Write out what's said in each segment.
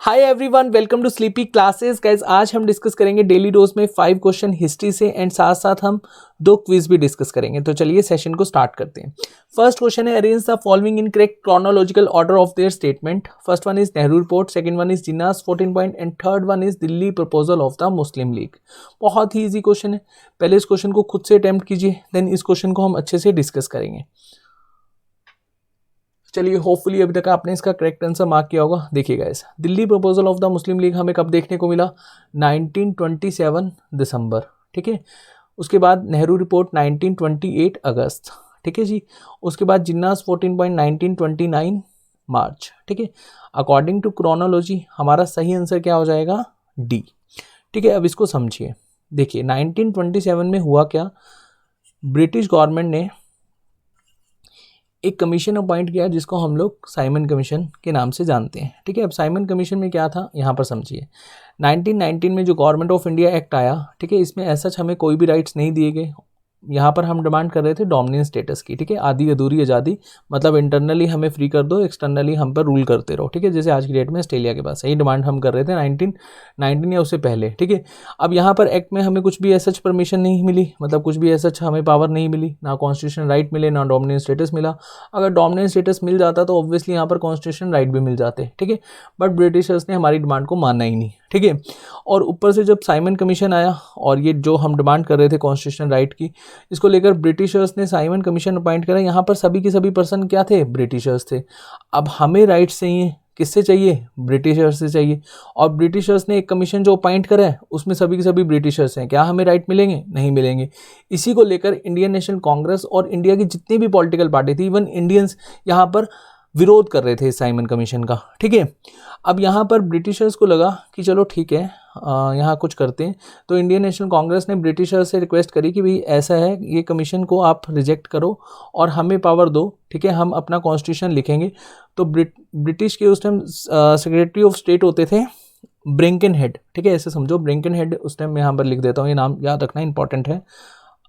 Hi everyone, welcome to sleepy classes. Guys, आज हम discuss करेंगे डेली डोज में 5 क्वेश्चन हिस्ट्री से एंड साथ साथ हम 2 क्विज भी डिस्कस करेंगे। तो चलिए सेशन को स्टार्ट करते हैं। फर्स्ट क्वेश्चन है, arrange the following in correct chronological order of their statement. First one is Nehru report, second one is Jinnah's 14 point and third one is Delhi proposal of the Muslim League. बहुत ही easy question है। पहले इस question को खुद से attempt कीजिए, then इस क्वेश्चन को हम अच्छे से डिस्कस करेंगे। चलिए, होपफुली अभी तक आपने इसका करेक्ट आंसर मार्क किया होगा। देखिएगा, ऐसा Delhi proposal of the Muslim league हमें कब देखने को मिला? 1927 दिसंबर। ठीक है। उसके बाद नेहरू रिपोर्ट 1928 अगस्त। ठीक है जी। उसके बाद जिन्नास 14 पॉइंट 1929 मार्च। ठीक है। अकॉर्डिंग टू क्रोनोलॉजी हमारा सही आंसर क्या हो जाएगा? डी। ठीक है। अब इसको समझिए। देखिए 1927 में हुआ क्या, ब्रिटिश गवर्नमेंट ने एक कमीशन अपॉइंट किया जिसको हम लोग साइमन कमीशन के नाम से जानते हैं। ठीक है। अब साइमन कमीशन में क्या था, यहाँ पर समझिए। 1919 में जो गवर्नमेंट ऑफ इंडिया एक्ट आया, ठीक है, इसमें ऐसा हमें कोई भी राइट्स नहीं दिए गए। यहाँ पर हम डिमांड कर रहे थे डोमिनेंस स्टेटस की। ठीक है। आधी अधूरी आज़ादी, मतलब इंटरनली हमें फ्री कर दो, एक्सटर्नली हम पर रूल करते रहो। ठीक है। जैसे आज की डेट में ऑस्ट्रेलिया के पास, यही डिमांड हम कर रहे थे 1919 या उससे पहले। ठीक है। अब यहाँ पर एक्ट में हमें कुछ भी ऐसा परमिशन नहीं मिली, मतलब कुछ भी ऐसा हमें पावर नहीं मिली, ना कॉन्स्टिट्यूशन राइट मिले, ना डोमिनेंस स्टेटस मिला। अगर डोमिनेंस स्टेटस मिल जाता तो ऑब्वियसली यहाँ पर कॉन्स्टिट्यूशन राइट भी मिल जाते। ठीक है। बट ब्रिटिशर्स ने हमारी डिमांड को माना ही नहीं। ठीक है। और ऊपर से जब साइमन कमीशन आया और ये जो हम डिमांड कर रहे थे कॉन्स्टिट्यूशन राइट की, इसको लेकर ब्रिटिशर्स ने साइमन कमीशन अपॉइंट करा। यहाँ पर सभी के सभी पर्सन क्या थे? ब्रिटिशर्स थे। अब हमें राइट्स चाहिए, किससे चाहिए? ब्रिटिशर्स से चाहिए। और ब्रिटिशर्स ने एक कमीशन जो अपॉइंट करा है उसमें सभी के सभी ब्रिटिशर्स हैं। क्या हमें राइट मिलेंगे? नहीं मिलेंगे। इसी को लेकर इंडियन नेशनल कांग्रेस और इंडिया की जितनी भी पॉलिटिकल पार्टी थी, इवन इंडियंस, यहाँ पर विरोध कर रहे थे साइमन कमीशन का। ठीक है। अब यहाँ पर ब्रिटिशर्स को लगा कि चलो ठीक है, यहाँ कुछ करते हैं। तो इंडियन नेशनल कांग्रेस ने ब्रिटिशर्स से रिक्वेस्ट करी कि भाई ऐसा है, ये कमीशन को आप रिजेक्ट करो और हमें पावर दो। ठीक है। हम अपना कॉन्स्टिट्यूशन लिखेंगे। तो ब्रिटिश के उस टाइम सेक्रेटरी ऑफ स्टेट होते थे ब्रिंकन हेड। ठीक है। ऐसे समझो, ब्रिंकन हेड उस टाइम मैं यहाँ पर लिख देता हूँ, ये नाम याद रखना इंपॉर्टेंट है।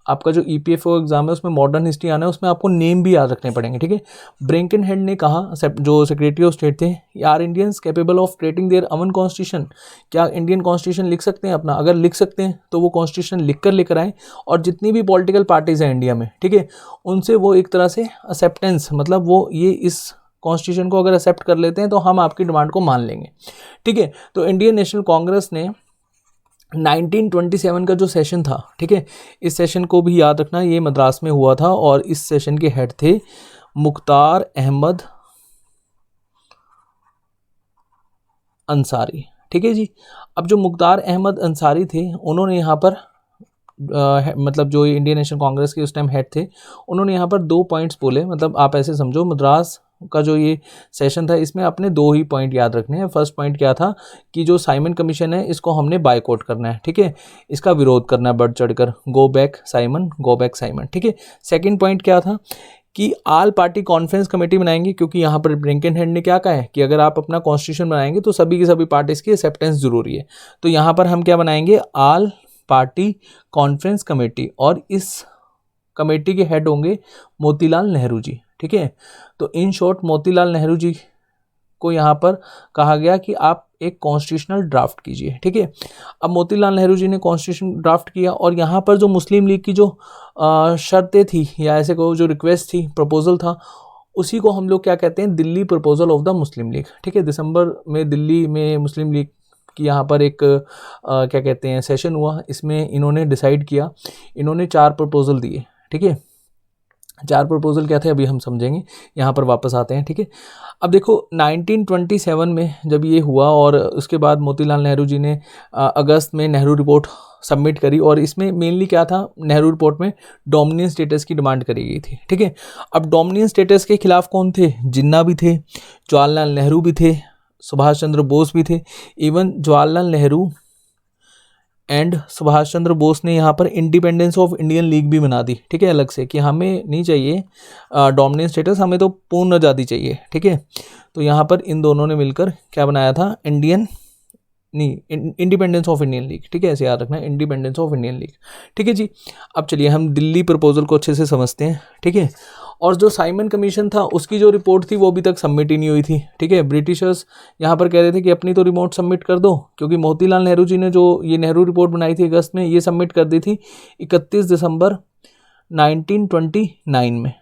आपका जो EPFO एग्जाम है उसमें मॉडर्न हिस्ट्री आना है, उसमें आपको नेम भी याद रखने पड़ेंगे। ठीक है। ब्रिंकन हेड ने कहा, जो सेक्रेटरी ऑफ स्टेट थे, are Indians capable of creating their own constitution? क्या इंडियन कॉन्स्टिट्यूशन लिख सकते हैं अपना? अगर लिख सकते हैं तो वो कॉन्स्टिट्यूशन लिख कर लेकर आए और जितनी भी पॉलिटिकल पार्टीज हैं इंडिया में, ठीक है, उनसे वो एक तरह से एक्सेप्टेंस, मतलब वो ये इस कॉन्स्टिट्यूशन को अगर एक्सेप्ट कर लेते हैं तो हम आपकी डिमांड को मान लेंगे। ठीक है। तो इंडियन नेशनल कांग्रेस ने 1927 का जो सेशन था, ठीक है, इस सेशन को भी याद रखना, ये मद्रास में हुआ था और इस सेशन के हेड थे मुख्तार अहमद अंसारी। ठीक है जी। अब जो मुख्तार अहमद अंसारी थे, उन्होंने यहाँ पर मतलब जो इंडियन नेशनल कांग्रेस के उस टाइम हेड थे, उन्होंने यहाँ पर 2 पॉइंट्स बोले। मतलब आप ऐसे समझो, मद्रास का जो ये सेशन था इसमें अपने 2 ही पॉइंट याद रखने हैं। फर्स्ट पॉइंट क्या था कि जो साइमन कमीशन है इसको हमने बायकॉट करना है। ठीक है। इसका विरोध करना है बढ़ चढ़कर, go back Simon, go back Simon. ठीक है। सेकंड पॉइंट क्या था कि आल पार्टी कॉन्फ्रेंस कमेटी बनाएंगे, क्योंकि यहाँ पर ब्रिंकन हेड ने क्या कहा है कि अगर आप अपना कॉन्स्टिट्यूशन बनाएंगे तो सभी की सभी पार्टीज की एक्सेप्टेंस जरूरी है। तो यहाँ पर हम क्या बनाएंगे? आल पार्टी कॉन्फ्रेंस कमेटी, और इस कमेटी के हेड होंगे मोतीलाल नेहरू जी। ठीक है। तो इन शॉर्ट मोतीलाल नेहरू जी को यहाँ पर कहा गया कि आप एक कॉन्स्टिट्यूशनल ड्राफ्ट कीजिए। ठीक है। अब मोतीलाल नेहरू जी ने कॉन्स्टिट्यूशन ड्राफ्ट किया और यहाँ पर जो मुस्लिम लीग की जो शर्तें थी, या ऐसे को जो रिक्वेस्ट थी, प्रपोजल था, उसी को हम लोग क्या कहते हैं? Delhi proposal of the Muslim league. ठीक है। दिसंबर में दिल्ली में मुस्लिम लीग कि यहाँ पर एक क्या कहते हैं, सेशन हुआ। इसमें इन्होंने डिसाइड किया, इन्होंने 4 प्रपोजल दिए। ठीक है। 4 प्रपोजल क्या थे अभी हम समझेंगे, यहाँ पर वापस आते हैं। ठीक है। अब देखो 1927 में जब ये हुआ और उसके बाद मोतीलाल नेहरू जी ने अगस्त में नेहरू रिपोर्ट सबमिट करी, और इसमें मेनली क्या था, नेहरू रिपोर्ट में डोमिनेंस स्टेटस की डिमांड करी गई थी। ठीक है। अब डोमिनेंस स्टेटस के खिलाफ कौन थे? जिन्ना भी थे, जवाहरलाल नेहरू भी थे, सुभाष चंद्र बोस भी थे। इवन जवाहरलाल नेहरू एंड सुभाष चंद्र बोस ने यहाँ पर इंडिपेंडेंस ऑफ इंडियन लीग भी बना दी। ठीक है। अलग से कि हमें नहीं चाहिए डोमिनेंस स्टेटस, हमें तो पूर्ण आज़ादी चाहिए। ठीक है। तो यहाँ पर इन दोनों ने मिलकर क्या बनाया था? Independence of Indian league. ठीक है। ऐसे याद रखना, इंडिपेंडेंस ऑफ इंडियन लीग। ठीक है जी। अब चलिए हम दिल्ली प्रपोजल को अच्छे से समझते हैं। ठीक है। और जो साइमन कमीशन था उसकी जो रिपोर्ट थी वो अभी तक सबमिट ही नहीं हुई थी, ठीक है। ब्रिटिशर्स यहाँ पर कह रहे थे कि अपनी तो रिपोर्ट सबमिट कर दो, क्योंकि मोतीलाल नेहरू जी ने जो ये नेहरू रिपोर्ट बनाई थी अगस्त में, ये सबमिट कर दी थी 31 दिसंबर 1929 में,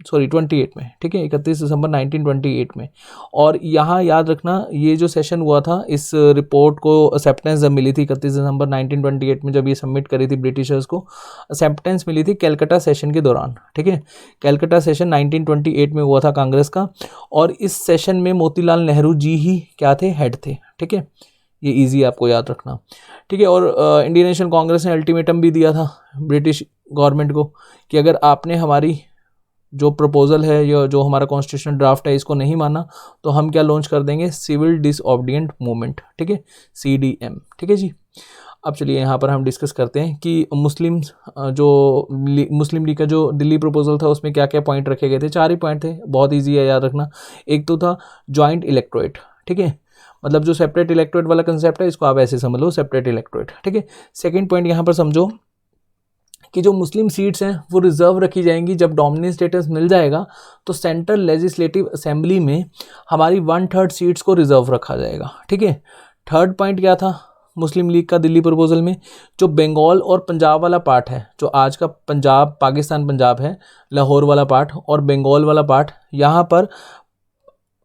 सॉरी 28 में, ठीक है, 31 दिसंबर 1928 में। और यहाँ याद रखना ये जो सेशन हुआ था, इस रिपोर्ट को एक्सेप्टेंस जब मिली थी 31 दिसंबर 1928 में, जब ये सबमिट करी थी ब्रिटिशर्स को, एक्सेप्टेंस मिली थी कैलकाटा सेशन के दौरान, ठीक है। कैलकाटा सेशन 1928 में हुआ था कांग्रेस का, और इस सेशन में मोतीलाल नेहरू जी ही क्या थे, हेड थे, ठीक है। ये इजी आपको याद रखना, ठीक है। और इंडियन नेशनल कांग्रेस ने अल्टीमेटम भी दिया था ब्रिटिश गवर्नमेंट को कि अगर आपने हमारी जो प्रपोजल है या जो हमारा कॉन्स्टिट्यूशनल ड्राफ्ट है इसको नहीं माना तो हम क्या लॉन्च कर देंगे, सिविल डिसओबीडिएंट मूवमेंट, ठीक है, CDM, ठीक है जी। अब चलिए यहाँ पर हम डिस्कस करते हैं कि मुस्लिम लीग का जो दिल्ली प्रपोजल था उसमें क्या क्या पॉइंट रखे गए थे। 4 ही पॉइंट थे, बहुत ईजी है याद रखना। एक तो था जॉइंट इलेक्टोरेट, ठीक है, मतलब जो सेपरेट इलेक्टोरेट वाला कंसेप्ट है इसको आप ऐसे समझ लो, सेपरेट इलेक्टोरेट, ठीक है। सेकेंड पॉइंट यहाँ पर समझो कि जो मुस्लिम सीट्स हैं वो रिजर्व रखी जाएंगी। जब डोमिनेंट स्टेटस मिल जाएगा तो सेंट्रल लेजिस्लेटिव असेंबली में हमारी 1/3 सीट्स को रिजर्व रखा जाएगा, ठीक है। थर्ड पॉइंट क्या था मुस्लिम लीग का दिल्ली प्रपोजल में, जो बंगाल और पंजाब वाला पार्ट है, जो आज का पंजाब पाकिस्तान पंजाब है, लाहौर वाला पार्ट और बंगाल वाला पार्ट, यहाँ पर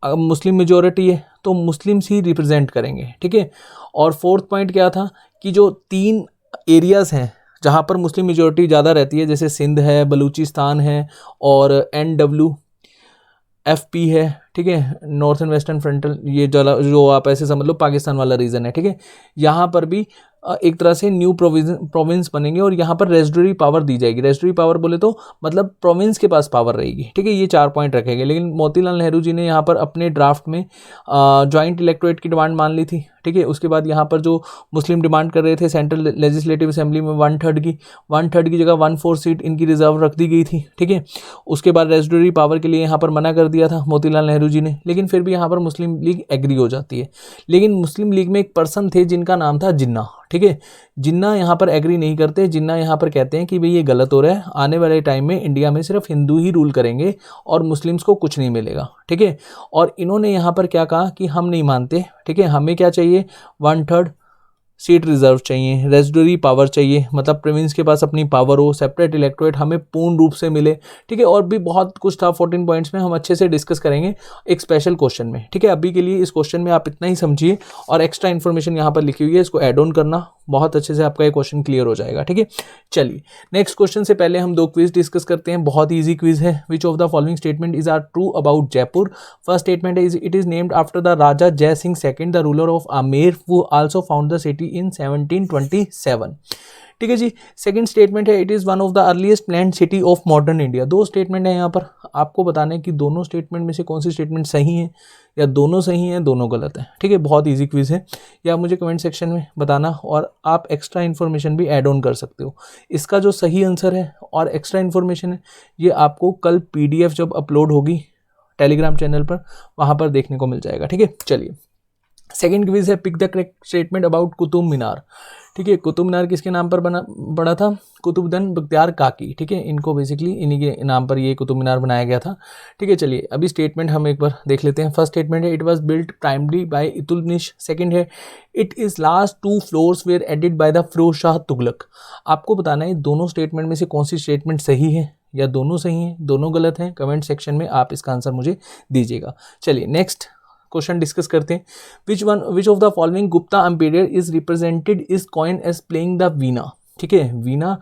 मुस्लिम मेजोरिटी है तो मुस्लिम्स ही रिप्रेजेंट करेंगे, ठीक है। और फोर्थ पॉइंट क्या था कि जो 3 एरियाज़ हैं जहाँ पर मुस्लिम मेजोरिटी ज़्यादा रहती है, जैसे सिंध है, बलूचिस्तान है और NWFP है, ठीक है, नॉर्थ एंड वेस्टर्न फ्रंटल, ये जो आप ऐसे समझ लो पाकिस्तान वाला रीजन है, ठीक है। यहाँ पर भी एक तरह से न्यू प्रोविंस बनेंगे और यहाँ पर रेजिडरी पावर दी जाएगी। रेजिडरी पावर बोले तो मतलब प्रोविंस के पास पावर रहेगी, ठीक है। ये 4 पॉइंट रखे गए, लेकिन मोतीलाल नेहरू जी ने यहाँ पर अपने ड्राफ्ट में जॉइंट इलेक्टोरेट की डिमांड मान ली थी, ठीक है। उसके बाद यहाँ पर जो मुस्लिम डिमांड कर रहे थे सेंट्रल लेजिस्लेटिव असेंबली में 1/3 की जगह 1/4 सीट इनकी रिजर्व रख दी गई थी, ठीक है। उसके बाद रेजिडरी पावर के लिए यहाँ पर मना कर दिया था मोतीलाल नेहरू जी ने, लेकिन फिर भी यहाँ पर मुस्लिम लीग एग्री हो जाती है। लेकिन मुस्लिम लीग में एक पर्सन थे जिनका नाम था जिन्ना, ठीक है। जिन्ना यहाँ पर एग्री नहीं करते। जिन्ना यहाँ पर कहते हैं कि भाई ये गलत हो रहा है, आने वाले टाइम में इंडिया में सिर्फ हिंदू ही रूल करेंगे और मुस्लिम्स को कुछ नहीं मिलेगा, ठीक है। और इन्होंने यहाँ पर क्या कहा कि हम नहीं मानते, ठीक है, हमें क्या चाहिए, 1/3 सीट रिजर्व चाहिए, रेजिडरी पावर चाहिए, मतलब प्रोविंस के पास अपनी पावर हो, सेपरेट इलेक्टोरेट हमें पूर्ण रूप से मिले, ठीक है। और भी बहुत कुछ था 14 पॉइंट्स में, हम अच्छे से डिस्कस करेंगे एक स्पेशल क्वेश्चन में, ठीक है। अभी के लिए इस क्वेश्चन में आप इतना ही समझिए और एक्स्ट्रा इन्फॉर्मेशन यहाँ पर लिखी हुई है, इसको ऐड ऑन करना, बहुत अच्छे से आपका ये क्वेश्चन क्लियर हो जाएगा, ठीक है। चलिए नेक्स्ट क्वेश्चन से पहले हम 2 क्विज डिस्कस करते हैं, बहुत ईजी क्विज है। Which of the following statement is are true about Jaipur. First statement is it is named after the raja Jai Singh second, the ruler of Amer, who also found the city in 1727, ठीक है जी। Second statement है it is one of the earliest planned city of modern India. 2 statement है यहाँ पर, आपको बताना है कि दोनों स्टेटमेंट में से कौन सी स्टेटमेंट सही है या दोनों सही हैं दोनों गलत हैं, ठीक है। बहुत इजी क्विज है, या आप मुझे कमेंट सेक्शन में बताना और आप एक्स्ट्रा इन्फॉर्मेशन भी ऐड ऑन कर सकते हो। इसका जो सही आंसर है और एक्स्ट्रा इन्फॉर्मेशन है ये आपको कल PDF जब अपलोड होगी टेलीग्राम चैनल पर वहाँ पर देखने को मिल जाएगा, ठीक है। चलिए सेकंड क्विज है pick the correct statement about Qutub Minar, ठीक है। कुतुब मीनार किसके नाम पर बना था, कुतुबुद्दीन बख्तियार काकी, ठीक है। इनको बेसिकली इन्हीं के नाम पर ये कुतुब मीनार बनाया गया था, ठीक है। चलिए अभी स्टेटमेंट हम एक बार देख लेते हैं। फर्स्ट स्टेटमेंट है it was built primary by Iltutmish. Second है it is last 2 floors were added by the Firoz Shah Tughlaq. आपको बताना है दोनों स्टेटमेंट में से कौन सी स्टेटमेंट सही है या दोनों सही हैं, दोनों गलत हैं। कमेंट सेक्शन में आप इसका आंसर मुझे दीजिएगा। चलिए नेक्स्ट क्वेश्चन डिस्कस करते हैं। Which of the following Gupta empire is represented is coin as playing the veena, ठीक है। वीणा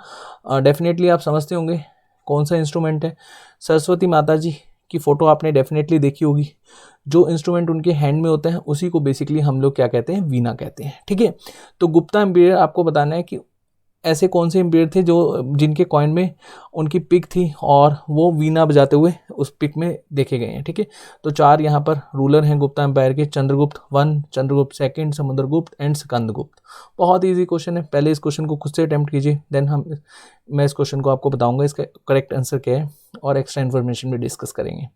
डेफिनेटली आप समझते होंगे कौन सा इंस्ट्रूमेंट है। सरस्वती माता जी की फ़ोटो आपने डेफिनेटली देखी होगी। जो इंस्ट्रूमेंट उनके हैंड में होता है उसी को बेसिकली हम लोग क्या कहते हैं, वीणा कहते हैं, ठीक है। तो गुप्ता एम्पायर आपको बताना है कि ऐसे कौन से एम्पायर थे जो जिनके कॉइन में उनकी पिक थी और वो वीणा बजाते हुए उस पिक में देखे गए हैं, ठीक है। तो 4 यहाँ पर रूलर हैं गुप्ता एम्पायर के, चंद्रगुप्त 1, चंद्रगुप्त 2, समुद्रगुप्त एंड स्कंदगुप्त। बहुत इजी क्वेश्चन है, पहले इस क्वेश्चन को खुद से अटेम्प्ट कीजिए, देन मैं इस क्वेश्चन को आपको बताऊंगा इसका करेक्ट आंसर क्या है और एक्स्ट्रा इन्फॉर्मेशन भी डिस्कस करेंगे।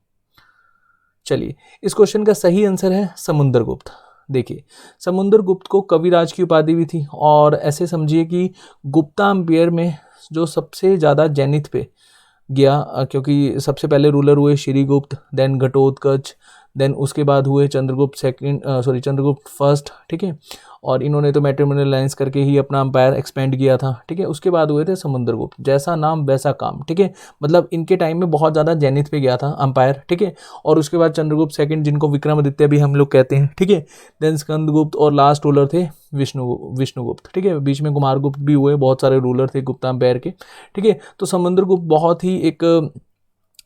चलिए इस क्वेश्चन का सही आंसर है समुद्रगुप्त। देखिए समुद्रगुप्त को कविराज की उपाधि भी थी और ऐसे समझिए कि गुप्ता एम्पायर में जो सबसे ज़्यादा जेनिथ पे गया, क्योंकि सबसे पहले रूलर हुए श्रीगुप्त, देन घटोत्कच, देन उसके बाद हुए चंद्रगुप्त फर्स्ट, ठीक है। और इन्होंने तो मैट्रिमोनियल अलायंस करके ही अपना अंपायर एक्सपेंड किया था, ठीक है। उसके बाद हुए थे समुद्रगुप्त, जैसा नाम वैसा काम, ठीक है। मतलब इनके टाइम में बहुत ज़्यादा जेनिथ पे गया था अंपायर, ठीक है। और उसके बाद चंद्रगुप्त सेकंड, जिनको विक्रमादित्य भी हम लोग कहते हैं, ठीक है। देन स्कंदगुप्त, और लास्ट रूलर थे विष्णुगुप्त, ठीक है। बीच में कुमारगुप्त भी हुए, बहुत सारे रूलर थे गुप्ता अंपायर के, ठीक है। तो समुद्रगुप्त बहुत ही एक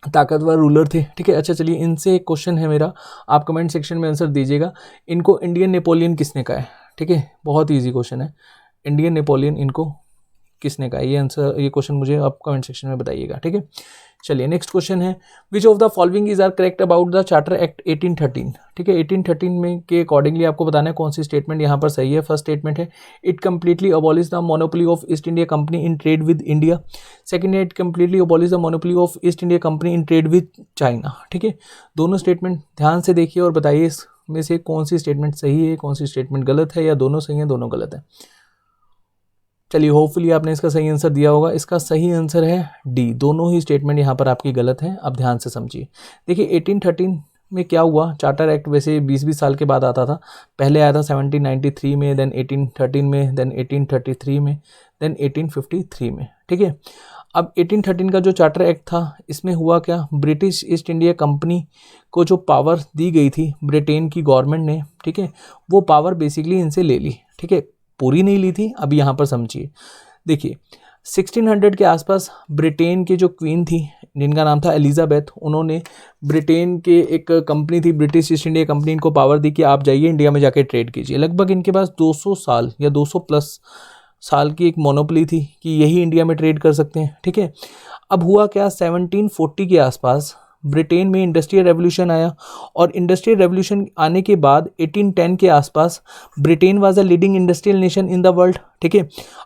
ताकतवर रूलर थे, ठीक है। अच्छा चलिए, इनसे एक क्वेश्चन है मेरा, आप कमेंट सेक्शन में आंसर दीजिएगा। इनको इंडियन नेपोलियन किसने कहा है, ठीक है। बहुत ईजी क्वेश्चन है, इंडियन नेपोलियन इनको किसने कहा है, ये क्वेश्चन मुझे आप कमेंट सेक्शन में बताइएगा, ठीक है। चलिए नेक्स्ट क्वेश्चन है, which of the following is are correct about the charter act 1813, ठीक है। 1813 में के अकॉर्डिंगली आपको बताना है कौन सी स्टेटमेंट यहाँ पर सही है। फर्स्ट स्टेटमेंट है, it completely abolish the monopoly of East India company in trade with India. Second है, it completely abolish the monopoly of East India company in trade with China, ठीक है। दोनों स्टेटमेंट ध्यान से देखिए और बताइए इसमें से कौन सी स्टेटमेंट सही है, कौन सी स्टेटमेंट गलत है, या दोनों सही है दोनों गलत है। चलिए होपफुली आपने इसका सही आंसर दिया होगा। इसका सही आंसर है डी, दोनों ही स्टेटमेंट यहाँ पर आपकी गलत हैं। अब ध्यान से समझिए, देखिए 1813 में क्या हुआ, चार्टर एक्ट वैसे 20-20 साल के बाद आता था। पहले आया था 1793 में, देन 1813 में, देन 1833 में, देन 1853 में, ठीक है। अब 1813 का जो चार्टर एक्ट था, इसमें हुआ क्या, ब्रिटिश ईस्ट इंडिया कंपनी को जो पावर दी गई थी ब्रिटेन की गवर्नमेंट ने, ठीक है, वो पावर बेसिकली इनसे ले ली, ठीक है। पूरी नहीं ली थी, अभी यहाँ पर समझिए। देखिए 1600 के आसपास ब्रिटेन के जो क्वीन थी, जिनका नाम था एलिजाबेथ, उन्होंने ब्रिटेन के एक कंपनी थी ब्रिटिश ईस्ट इंडिया कंपनी, इनको पावर दी कि आप जाइए इंडिया में जाके ट्रेड कीजिए। लगभग इनके पास 200 साल या 200 प्लस साल की एक मोनोपोली थी कि यही इंडिया में ट्रेड कर सकते हैं, ठीक है। अब हुआ क्या, 1740 के आसपास ब्रिटेन में इंडस्ट्रियल रेवोल्यूशन आया, और इंडस्ट्रियल रेवोल्यूशन आने के बाद 1810 के आसपास Britain was a leading industrial nation in the world, ठीक है।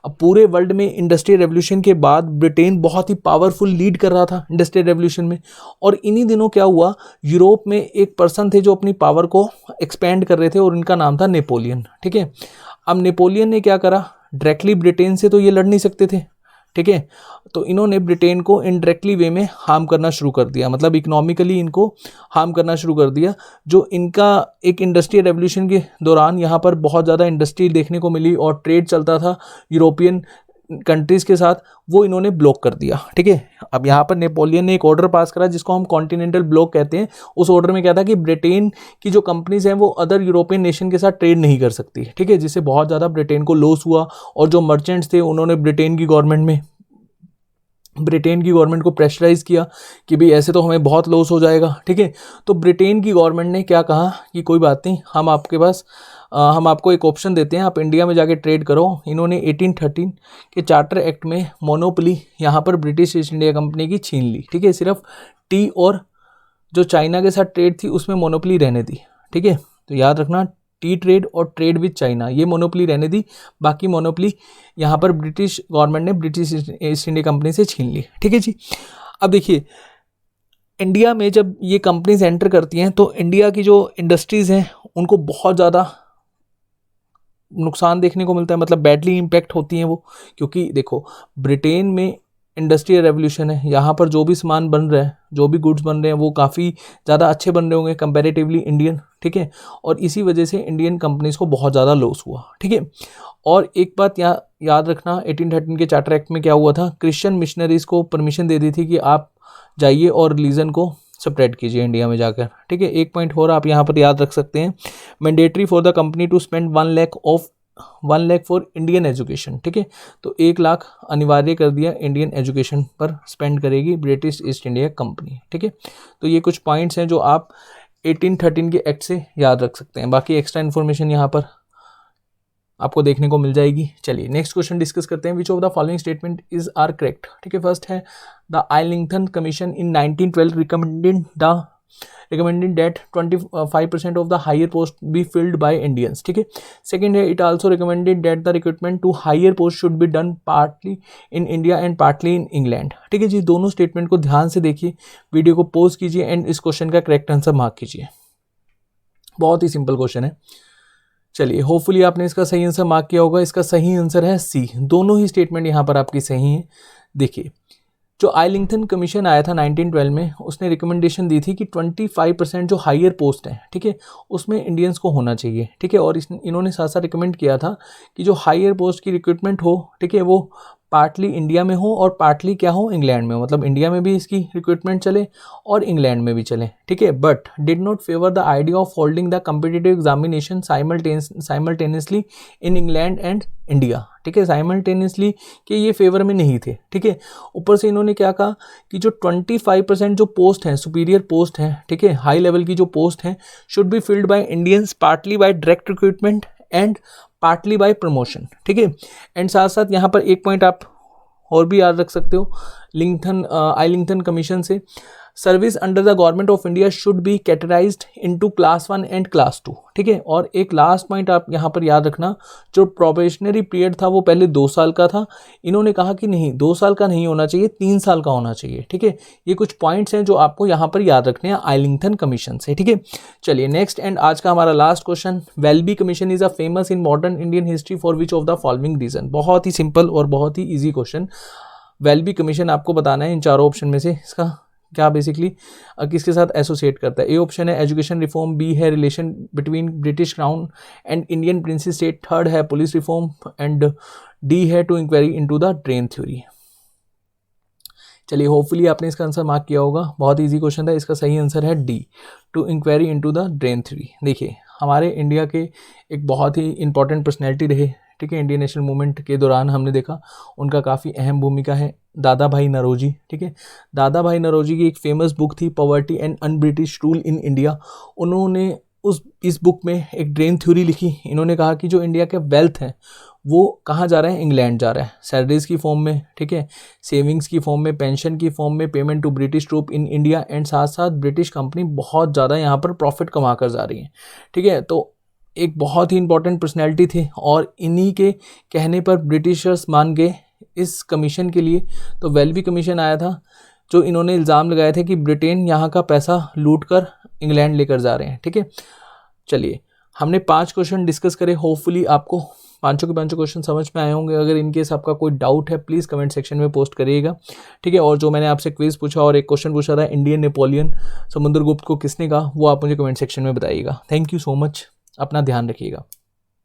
अब पूरे वर्ल्ड में इंडस्ट्रियल रेवोल्यूशन के बाद ब्रिटेन बहुत ही पावरफुल लीड कर रहा था इंडस्ट्रियल रेवोल्यूशन में। और इन्हीं दिनों क्या हुआ, यूरोप में एक पर्सन थे जो अपनी पावर को एक्सपेंड कर रहे थे, और इनका नाम था नेपोलियन, ठीक है। अब नेपोलियन ने क्या करा, डायरेक्टली ब्रिटेन से तो ये लड़ नहीं सकते थे, ठीक है। तो इन्होंने ब्रिटेन को इनडायरेक्टली वे में हार्म करना शुरू कर दिया, मतलब इकोनॉमिकली इनको हार्म करना शुरू कर दिया। जो इनका एक इंडस्ट्रियल रेवोल्यूशन के दौरान यहाँ पर बहुत ज़्यादा इंडस्ट्री देखने को मिली और ट्रेड चलता था यूरोपियन कंट्रीज़ के साथ, वो इन्होंने ब्लॉक कर दिया, ठीक है। अब यहाँ पर नेपोलियन ने एक ऑर्डर पास करा जिसको हम कॉन्टिनेंटल ब्लॉक कहते हैं। उस ऑर्डर में क्या था कि ब्रिटेन की जो कंपनीज हैं वो अदर यूरोपियन नेशन के साथ ट्रेड नहीं कर सकती, ठीक है, जिससे बहुत ज़्यादा ब्रिटेन को लॉस हुआ। और जो मर्चेंट्स थे उन्होंने ब्रिटेन की गवर्नमेंट को प्रेशराइज किया कि भाई ऐसे तो हमें बहुत लॉस हो जाएगा, ठीक है। तो ब्रिटेन की गवर्नमेंट ने क्या कहा कि कोई बात नहीं, हम आपको एक ऑप्शन देते हैं, आप इंडिया में जाके ट्रेड करो। इन्होंने 1813 के चार्टर एक्ट में मोनोपोली यहाँ पर ब्रिटिश ईस्ट इंडिया कंपनी की छीन ली, ठीक है। सिर्फ टी और जो चाइना के साथ ट्रेड थी उसमें मोनोपोली रहने दी, ठीक है। तो याद रखना, टी ट्रेड और ट्रेड विद चाइना, ये मोनोपोली रहने दी, बाकी मोनोपोली यहाँ पर ब्रिटिश गवर्नमेंट ने ब्रिटिश ईस्ट इंडिया कंपनी से छीन ली, ठीक है जी। अब देखिए इंडिया में जब ये कंपनीज एंटर करती हैं तो इंडिया की जो इंडस्ट्रीज़ हैं उनको बहुत ज़्यादा नुकसान देखने को मिलता है, मतलब बैडली इम्पैक्ट होती हैं वो। क्योंकि देखो ब्रिटेन में इंडस्ट्रियल रेवोल्यूशन है, यहाँ पर जो भी सामान बन रहा है, जो भी गुड्स बन रहे हैं वो काफ़ी ज़्यादा अच्छे बन रहे होंगे कंपैरेटिवली इंडियन, ठीक है। और इसी वजह से इंडियन कंपनीज़ को बहुत ज़्यादा लॉस हुआ, ठीक है। और एक बात याद रखना, 1813 के चार्टर एक्ट में क्या हुआ था, क्रिश्चियन मिशनरीज़ को परमिशन दे दी थी कि आप जाइए और रिलीजन को स्प्रेड कीजिए इंडिया में जाकर, ठीक है। एक पॉइंट और आप यहाँ पर याद रख सकते हैं, mandatory for the company to spend 1 lakh for Indian education, ठीक है। तो 1 लाख अनिवार्य कर दिया इंडियन एजुकेशन पर स्पेंड करेगी ब्रिटिश ईस्ट इंडिया कंपनी, ठीक है। तो ये कुछ पॉइंट्स हैं जो आप 1813 के एक्ट से याद रख सकते हैं। बाकी एक्स्ट्रा इन्फॉर्मेशन यहाँ पर आपको देखने को मिल जाएगी। चलिए नेक्स्ट क्वेश्चन डिस्कस करते हैं, which of the following statement is are correct, ठीक है। फर्स्ट है, the Arlington commission in 1912 recommended that 25% of the higher post be filled by Indians, ठीक है। सेकेंड है, it also recommended that the recruitment to higher post should be done partly in India and partly in England, ठीक है जी। दोनों statement को ध्यान से देखिए, वीडियो को पॉज कीजिए एंड इस क्वेश्चन का करेक्ट आंसर मार्क कीजिए। बहुत ही सिंपल क्वेश्चन है। चलिए होपफुली आपने इसका सही आंसर मार्क किया होगा। इसका सही आंसर है सी, दोनों ही स्टेटमेंट यहाँ पर आपकी सही है। देखिए जो आर्लिंगटन कमीशन आया था 1912 में, उसने रिकमेंडेशन दी थी कि 25% जो हायर पोस्ट है, ठीक है, उसमें इंडियंस को होना चाहिए, ठीक है। और इन्होंने साथ साथ रिकमेंड किया था कि जो हायर पोस्ट की रिक्रूटमेंट हो, ठीक है, वो पार्टली इंडिया में हो और पार्टली क्या हो, इंग्लैंड में हो, मतलब इंडिया में भी इसकी रिक्रूटमेंट चले और इंग्लैंड में भी चले, ठीक है। But did not favour the idea of holding the competitive examination simultaneously in England and India, ठीक है, साइमल्टेनियसली के ये फेवर में नहीं थे, ठीक है। ऊपर से इन्होंने क्या कहा कि जो 25% जो पोस्ट हैं, सुपीरियर पोस्ट हैं, ठीक है, हाई लेवल की जो पोस्ट हैं, should be filled by Indians partly bye direct recruitment and partly bye promotion, ठीक है। एंड साथ साथ यहाँ पर एक पॉइंट आप और भी याद रख सकते हो आर्लिंगटन कमीशन से, service under the government of India should be categorised into class 1 and class 2, ठीक है। और एक लास्ट पॉइंट आप यहाँ पर याद रखना, जो प्रोबेशनरी पीरियड था वो पहले 2 साल का था, इन्होंने कहा कि नहीं 2 साल का नहीं होना चाहिए, 3 साल का होना चाहिए, ठीक है। ये कुछ पॉइंट्स हैं जो आपको यहाँ पर याद रखने हैं आर्लिंगटन कमीशन से, ठीक है। चलिए नेक्स्ट एंड आज का हमारा last question, Welby commission is a famous in modern Indian history for which of the following reason. बहुत ही सिंपल और बहुत ही ईजी क्वेश्चन। वेल्बी कमीशन आपको बताना है इन चारों ऑप्शन में से इसका क्या बेसिकली किसके साथ एसोसिएट करता है। ए ऑप्शन है एजुकेशन रिफॉर्म, बी है relation between British crown and Indian princely state, third है पुलिस रिफॉर्म एंड डी है to inquiry into the drain theory. चलिए होपफुली आपने इसका आंसर मार्क किया होगा, बहुत ईजी क्वेश्चन था। इसका सही आंसर है D, to inquiry into the drain theory. देखिए हमारे इंडिया के एक बहुत ही इंपॉर्टेंट पर्सनैलिटी रहे, ठीक है, इंडियन नेशनल मूवमेंट के दौरान हमने देखा उनका काफ़ी अहम भूमिका है, दादा भाई नौरोजी, ठीक है। दादा भाई नौरोजी की एक फेमस बुक थी poverty and un British rule in India. उन्होंने इस बुक में एक ड्रेन थ्योरी लिखी। इन्होंने कहा कि जो इंडिया के वेल्थ है वो कहाँ जा रहा है, इंग्लैंड जा रहा है, सैलरीज की फॉर्म में, ठीक है, सेविंग्स की फॉर्म में, पेंशन की फॉर्म में, payment to British troop in India, and साथ साथ ब्रिटिश कंपनी बहुत ज़्यादा यहाँ पर प्रॉफिट कमा कर जा रही है, ठीक है। तो एक बहुत ही इंपॉर्टेंट पर्सनैलिटी थे और इन्हीं के कहने पर ब्रिटिशर्स मान गए इस कमीशन के लिए। तो वेल्बी कमीशन आया था, जो इन्होंने इल्ज़ाम लगाए थे कि ब्रिटेन यहाँ का पैसा लूट कर इंग्लैंड लेकर जा रहे हैं, ठीक है। चलिए हमने 5 क्वेश्चन डिस्कस करे, होपफुली आपको पांचों के पांचों क्वेश्चन समझ में आए होंगे। अगर इनकेस आपका कोई डाउट है प्लीज़ कमेंट सेक्शन में पोस्ट करिएगा, ठीक है। और जो मैंने आपसे क्विज पूछा और एक क्वेश्चन पूछा था इंडियन नेपोलियन समुद्रगुप्त को किसने कहा, वो आप मुझे कमेंट सेक्शन में बताइएगा। थैंक यू सो मच, अपना ध्यान रखिएगा।